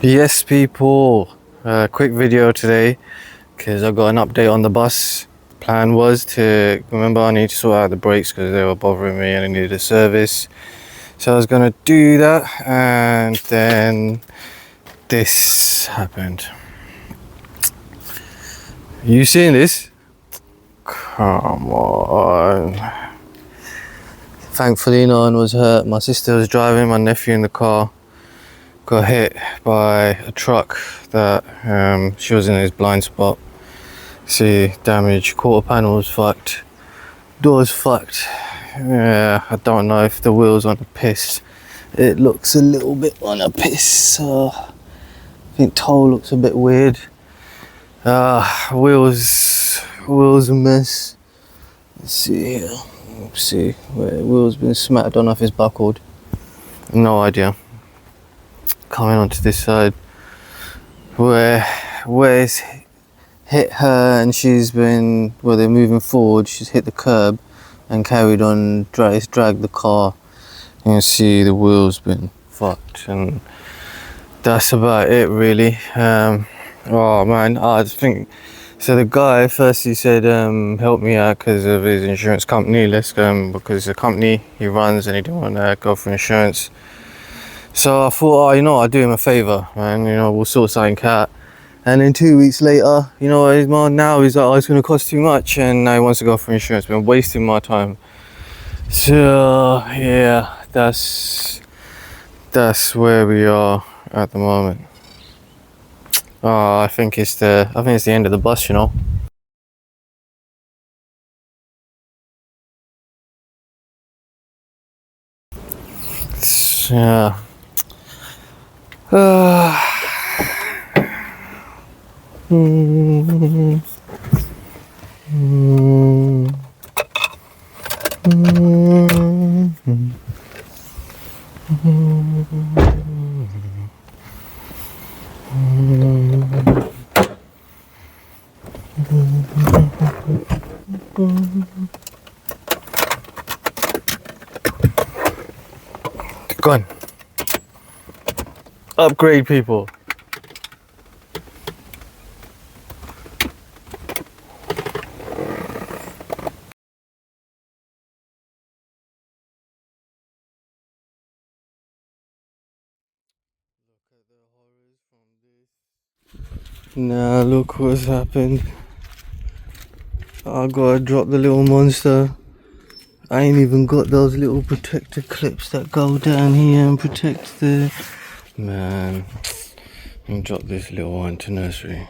Yes, people, quick video today because I got an update on the bus. Plan was to, remember, I need to sort out the brakes because they were bothering me and I needed a service. So I was going to do that, and then this happened. You seen this? Come on. Thankfully no one was hurt. My sister was driving, my nephew in the car got hit by a truck that she was in his blind spot. See, damage, quarter panel was fucked, door's fucked. Yeah, I don't know if the wheel's on a piss. It looks a little bit on a piss, so I think toe looks a bit weird. Wheels a mess. Let's see here. Let's see where wheel's been smacked. I don't know if it's buckled. No idea. Coming onto this side where it's hit her, and she's been, well, they're moving forward, she's hit the curb and carried on, dragged the car. You can see the wheel's been fucked, and that's about it really. Oh man, I think so. The guy first, he said help me out because of his insurance company. Let's go, because the company he runs and he didn't want to go for insurance. So I thought, oh, you know, I'll do him a favour, and you know, we'll sort something out. And then 2 weeks later, you know, his mom now he's like, oh, it's going to cost too much, and now he wants to go for insurance. Been wasting my time. So yeah, that's where we are at the moment. Oh, I think it's the end of the bus, you know. Yeah. Go on. Upgrade, people. Now look what's happened. I gotta drop the little monster. I ain't even got those little protector clips that go down here and protect the... Man, I'm drop this little one to nursery.